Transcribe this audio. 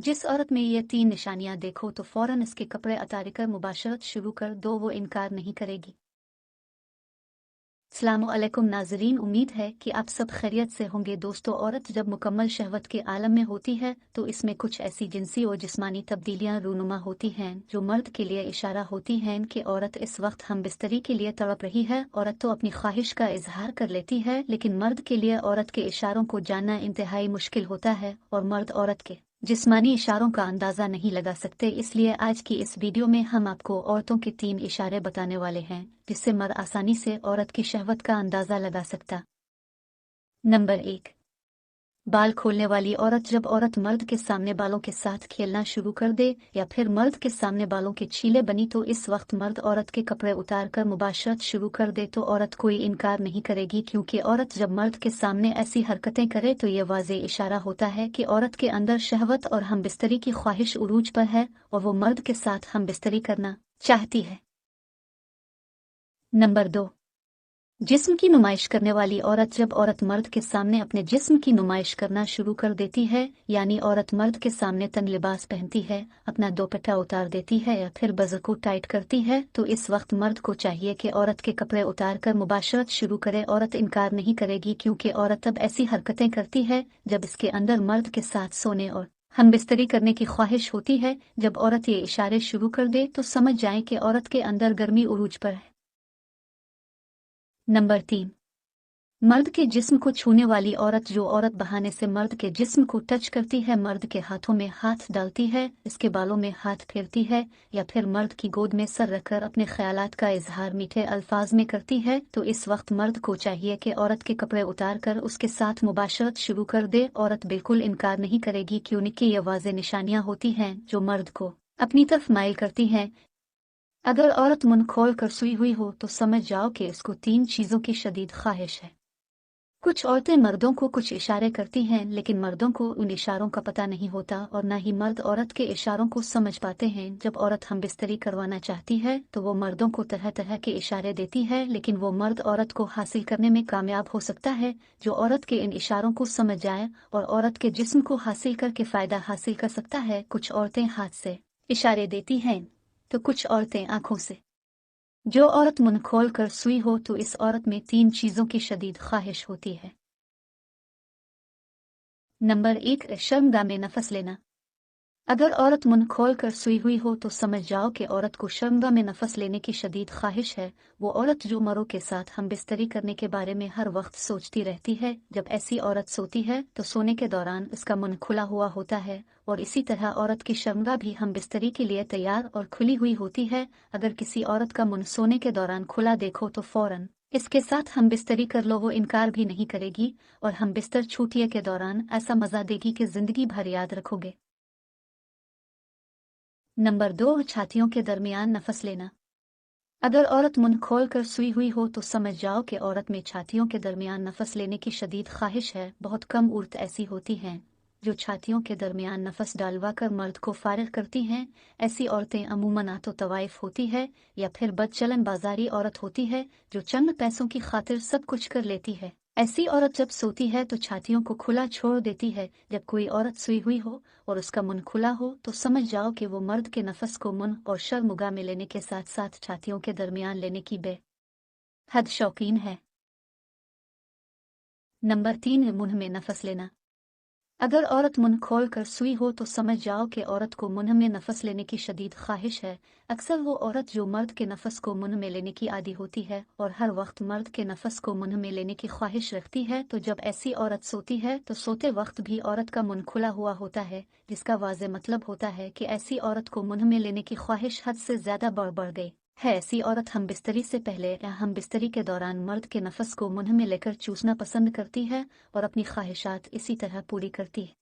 जिस औरत में ये 3 निशानियां देखो तो फौरन इसके कपड़े उतारकर मुबाशरत शुरू कर दो, वो इनकार नहीं करेगी। अस्सलामु अलैकुम नाजरीन, उम्मीद है कि आप सब खैरियत से होंगे। दोस्तों, औरत जब मुकम्मल शहवत के आलम में होती है तो इसमें कुछ ऐसी जिनसी और जिस्मानी तब्दीलियां रूनुमा होती हैं जो मर्द के लिए इशारा होती हैं कि औरत इस वक्त हम बिस्तरी के लिए तड़प रही है। औरत तो अपनी ख्वाहिश का इजहार कर लेती है, लेकिन मर्द के लिए औरत के इशारों को जानना इंतहाई मुश्किल होता है और मर्द औरत के जिस्मानी इशारों का अंदाजा नहीं लगा सकते। इसलिए आज की इस वीडियो में हम आपको औरतों के 3 इशारे बताने वाले हैं जिससे मर्द आसानी से औरत की शहवत का अंदाजा लगा सकता। नंबर 1, बाल खोलने वाली औरत। जब औरत मर्द के सामने बालों के साथ खेलना शुरू कर दे या फिर मर्द के सामने बालों के छीले बनी तो इस वक्त मर्द औरत के कपड़े उतार कर मुबाशरत शुरू कर दे तो औरत कोई इनकार नहीं करेगी, क्योंकि औरत जब मर्द के सामने ऐसी हरकतें करे तो ये वाज़े इशारा होता है कि औरत के अंदर शहवत और हमबिस्तरी की ख्वाहिश उरूज पर है और वो मर्द के साथ हमबिस्तरी करना चाहती है। नंबर 2, जिस्म की नुमाइश करने वाली औरत। जब औरत मर्द के सामने अपने जिस्म की नुमाइश करना शुरू कर देती है, यानी औरत मर्द के सामने तन लिबास पहनती है, अपना दोपट्टा उतार देती है या फिर बज़र को टाइट करती है, तो इस वक्त मर्द को चाहिए कि औरत के कपड़े उतार कर मुबाशरत शुरू करे। औरत इनकार नहीं करेगी, क्योंकि औरत तब ऐसी हरकतें करती है जब इसके अंदर मर्द के साथ सोने और हमबिस्तरी करने की ख्वाहिश होती है। जब औरत ये इशारे शुरू कर दे तो समझ जाए कि औरत के अंदर गर्मी उरूज पर है। नंबर 3, मर्द के जिस्म को छूने वाली औरत। जो औरत बहाने से मर्द के जिस्म को टच करती है, मर्द के हाथों में हाथ डालती है, इसके बालों में हाथ फेरती है या फिर मर्द की गोद में सर रखकर अपने ख्यालात का इजहार मीठे अल्फाज में करती है, तो इस वक्त मर्द को चाहिए कि औरत के कपड़े उतार कर उसके साथ मुबाशरत शुरू कर दे। औरत बिल्कुल इनकार नहीं करेगी, क्योंकि ये वाज़े निशानियां होती हैं जो मर्द को अपनी तरफ माइल करती हैं। अगर औरत मुंह खोल कर सुई हुई हो तो समझ जाओ कि इसको 3 चीजों की शदीद ख्वाहिश है। कुछ औरतें मर्दों को कुछ इशारे करती हैं, लेकिन मर्दों को उन इशारों का पता नहीं होता और न ही मर्द औरत के इशारों को समझ पाते हैं। जब औरत हमबिस्तरी करवाना चाहती है तो वो मर्दों को तरह तरह के इशारे देती है, लेकिन वो मर्द औरत को हासिल करने में कामयाब हो सकता है जो औरत के इन इशारों को समझ जाए और औरत के जिस्म को हासिल करके फायदा हासिल कर सकता है। कुछ औरतें हाथ से इशारे देती हैं तो कुछ औरतें आंखों से। जो औरत मुंह खोल कर सुई हो तो इस औरत में 3 चीजों की शदीद ख्वाहिश होती है। नंबर 1, शर्मगाह में नफस लेना। अगर औरत मुंह खोल कर सुई हुई हो तो समझ जाओ कि औरत को शर्मगाह में नफस लेने की शदीद ख्वाहिश है। वो औरत जो मर्दों के साथ हम बिस्तरी करने के बारे में हर वक्त सोचती रहती है। जब ऐसी औरत सोती है तो सोने के दौरान उसका मुंह खुला हुआ होता है और इसी तरह औरत की शर्मगाह भी हम बिस्तरी के लिए तैयार और खुली हुई होती है। अगर किसी औरत का मुंह सोने के दौरान खुला देखो तो फौरन इसके साथ हम बिस्तरी कर लो, वो इनकार भी नहीं करेगी और हम बिस्तर छूटिए के दौरान ऐसा मजा देगी कि जिंदगी भर याद रखोगे। नंबर 2, छातियों के दरमियान नफस लेना। अगर औरत मुंह खोल कर सुई हुई हो तो समझ जाओ कि औरत में छातियों के दरमियान नफस लेने की शदीद ख्वाहिश है। बहुत कम औरत ऐसी होती हैं जो छातियों के दरमियान नफस डालवा कर मर्द को फारिग करती हैं। ऐसी औरतें अमूमन आतो तवाइफ होती है या फिर बदचलन बाजारी औरत होती है जो चंद पैसों की खातिर सब कुछ कर लेती है। ऐसी औरत जब सोती है तो छातियों को खुला छोड़ देती है। जब कोई औरत सोई हुई हो और उसका मुंह खुला हो तो समझ जाओ कि वो मर्द के नफस को मुंह और शर्मुगा में लेने के साथ साथ छातियों के दरमियान लेने की बेहद शौकीन है। नंबर 3, मुंह में नफस लेना। अगर औरत मुंह खोल कर सुई हो तो समझ जाओ कि औरत को मुंह में नफस लेने की शदीद ख्वाहिश है। अक्सर वो औरत जो मर्द के नफस को मुंह में लेने की आदी होती है और हर वक्त मर्द के नफस को मुंह में लेने की ख्वाहिश रखती है, तो जब ऐसी औरत सोती है तो सोते वक्त भी औरत का मुंह खुला हुआ होता है, जिसका वाज़े मतलब होता है कि ऐसी औरत को मुंह में लेने की ख्वाहिश हद से ज्यादा बढ़ गई है। ऐसी औरत हम बिस्तरी से पहले या हम बिस्तरी के दौरान मर्द के नफस को मुंह में लेकर चूसना पसंद करती है और अपनी ख्वाहिशात इसी तरह पूरी करती है।